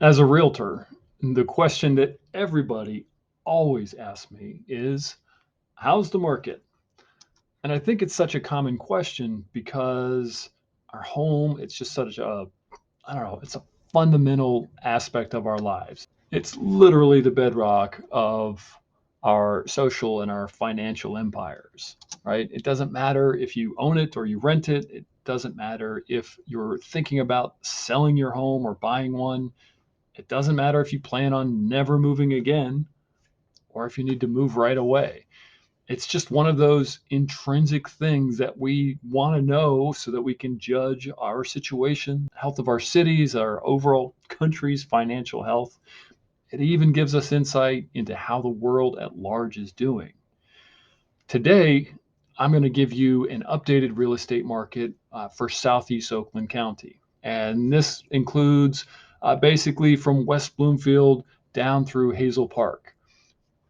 As a realtor, the question that everybody always asks me is, how's the market? And I think it's such a common question because our home, it's just such a, I don't know, it's a fundamental aspect of our lives. It's literally the bedrock of our social and our financial empires, right? It doesn't matter if you own it or you rent it. It doesn't matter if you're thinking about selling your home or buying one. It doesn't matter if you plan on never moving again or if you need to move right away. It's just one of those intrinsic things that we want to know so that we can judge our situation, health of our cities, our overall country's financial health. It even gives us insight into how the world at large is doing. Today, I'm going to give you an updated real estate market for Southeast Oakland County. And this includes basically from West Bloomfield down through Hazel Park.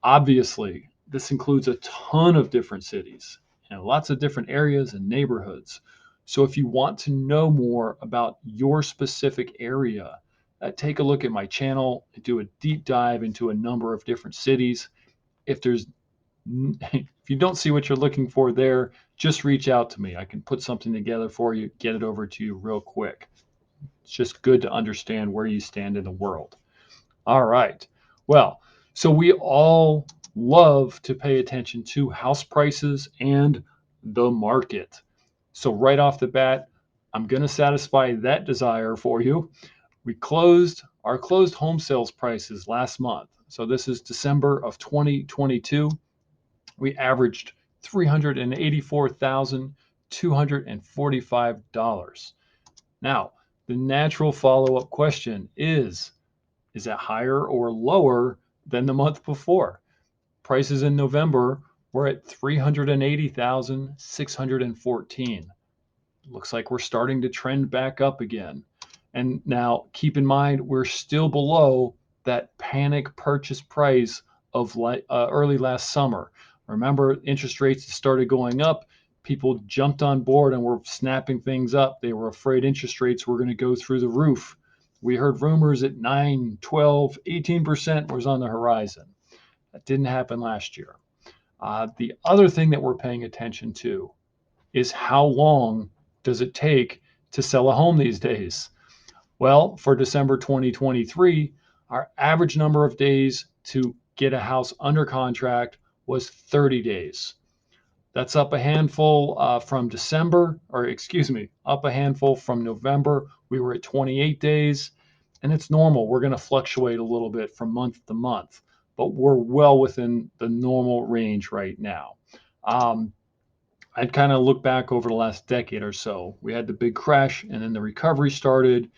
Obviously, this includes a ton of different cities and lots of different areas and neighborhoods. So if you want to know more about your specific area, take a look at my channel, do a deep dive into a number of different cities. If there's if you don't see what you're looking for there, just reach out to me. I can put something together for you, get it over to you real quick. It's just good to understand where you stand in the world. All right. Well, so we all love to pay attention to house prices and the market. So right off the bat, I'm going to satisfy that desire for you. We closed our closed home sales prices last month. So this is December of 2022. We averaged $384,245. Now, the natural follow-up question is that higher or lower than the month before? Prices in November were at 380,614. Looks like we're starting to trend back up again. And now keep in mind, we're still below that panic purchase price of early last summer. Remember, interest rates started going up. People jumped on board and were snapping things up. They were afraid interest rates were going to go through the roof. We heard rumors that 9, 12, 18% was on the horizon. That didn't happen last year. The other thing that we're paying attention to is how long does it take to sell a home these days? Well, for December 2023, our average number of days to get a house under contract was 30 days. That's up a handful from December, or excuse me, up a handful from November. We were at 28 days, and it's normal. We're going to fluctuate a little bit from month to month, but we're well within the normal range right now. Um, I'd kind of look back over the last decade or so. We had the big crash, and then the recovery started,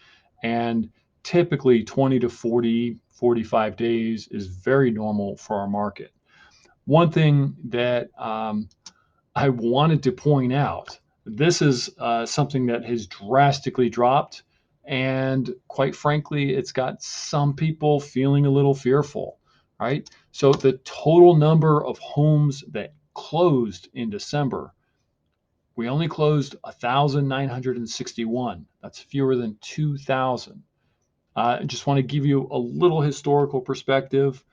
and typically 20 to 40, 45 days is very normal for our market. One thing that I wanted to point out, this is something that has drastically dropped. And quite frankly, it's got some people feeling a little fearful, right? So the total number of homes that closed in December, we only closed 1,961. That's fewer than 2,000. I just want to give you a little historical perspective.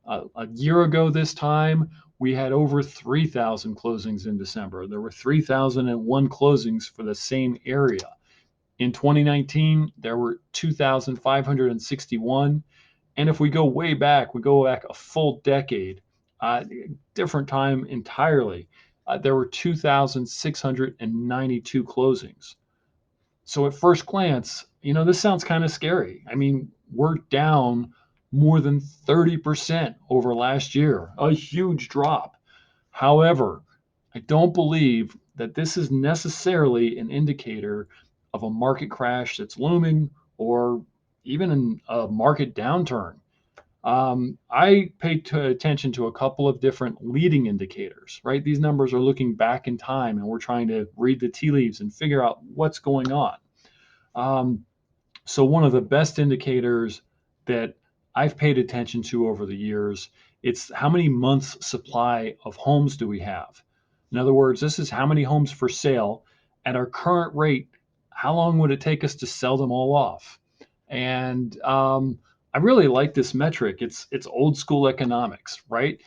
A year ago, this time, we had over 3,000 closings in December. There were 3,001 closings for the same area. In 2019, there were 2,561. And if we go way back, we go back a full decade, different time entirely, there were 2,692 closings. So at first glance, this sounds kind of scary. I mean, we're down more than 30% over last year, a huge drop. However, I don't believe that this is necessarily an indicator of a market crash that's looming or even a market downturn. I paid attention to a couple of different leading indicators, right? These numbers are looking back in time and we're trying to read the tea leaves and figure out what's going on. Um, so one of the best indicators that I've paid attention to over the years, it's how many months supply of homes do we have? In other words, this is how many homes for sale at our current rate. How long would it take us to sell them all off? And I really like this metric. It's old school economics, right?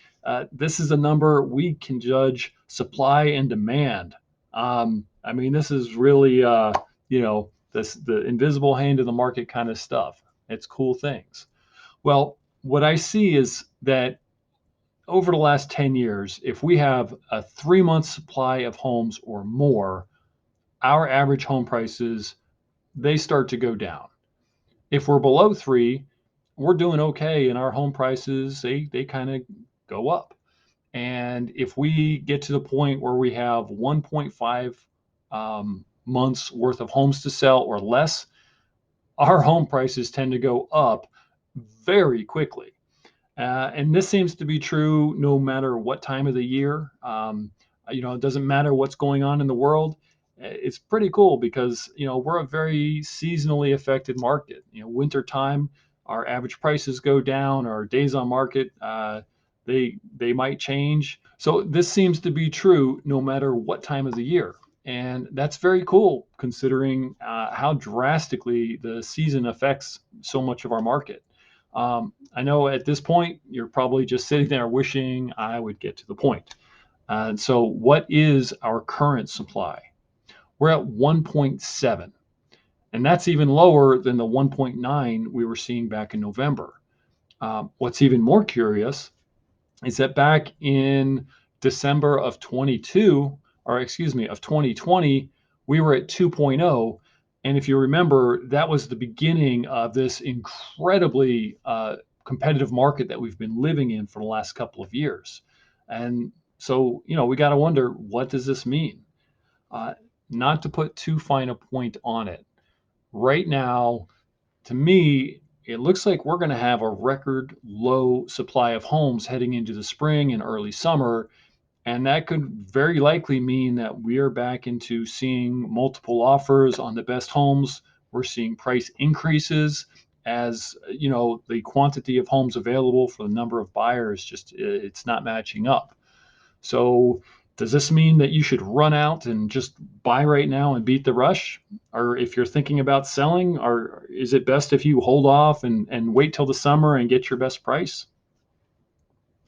This is a number we can judge supply and demand. I mean, this is really this the invisible hand of the market kind of stuff. It's cool things. Well, what I see is that over the last 10 years, if we have a 3 month supply of homes or more, our average home prices they start to go down. If we're below three, we're doing okay, and our home prices they kind of go up. And if we get to the point where we have 1.5 months worth of homes to sell or less, our home prices tend to go up very quickly. And this seems to be true no matter what time of the year. It doesn't matter what's going on in the world. It's pretty cool because we're a very seasonally affected market. Winter time, our average prices go down. Our days on market, they might change. So this seems to be true no matter what time of the year. And that's very cool considering how drastically the season affects so much of our market. I know at this point, you're probably just sitting there wishing I would get to the point. And so, what is our current supply? We're at 1.7, and that's even lower than the 1.9 we were seeing back in November. What's even more curious is that back in December of 22, or excuse me, of 2020, we were at 2.0. And if you remember, that was the beginning of this incredibly competitive market that we've been living in for the last couple of years. And so, we got to wonder, what does this mean? Uh, Not to put too fine a point on it. Right now, to me, it looks like we're going to have a record low supply of homes heading into the spring and early summer. And that could very likely mean that we are back into seeing multiple offers on the best homes. We're seeing price increases as the quantity of homes available for the number of buyers just it's not matching up. So does this mean that you should run out and just buy right now and beat the rush? Or if you're thinking about selling, or is it best if you hold off and wait till the summer and get your best price?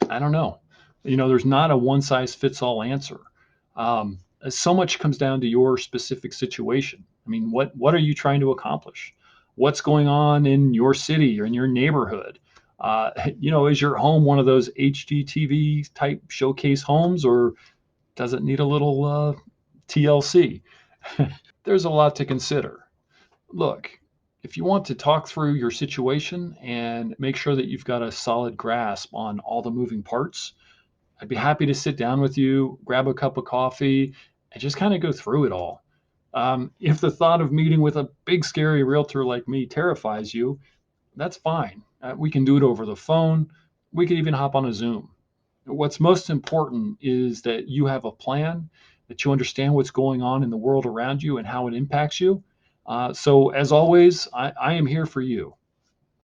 I don't know. There's not a one size fits all answer. So much comes down to your specific situation. I mean, what are you trying to accomplish? What's going on in your city or in your neighborhood? Is your home one of those HGTV type showcase homes, or does it need a little TLC? There's a lot to consider. Look, if you want to talk through your situation and make sure that you've got a solid grasp on all the moving parts, I'd be happy to sit down with you, grab a cup of coffee, and just kind of go through it all. If the thought of meeting with a big, scary realtor like me terrifies you, that's fine. We can do it over the phone. We could even hop on a Zoom. What's most important is that you have a plan, that you understand what's going on in the world around you and how it impacts you. So, as always, I am here for you.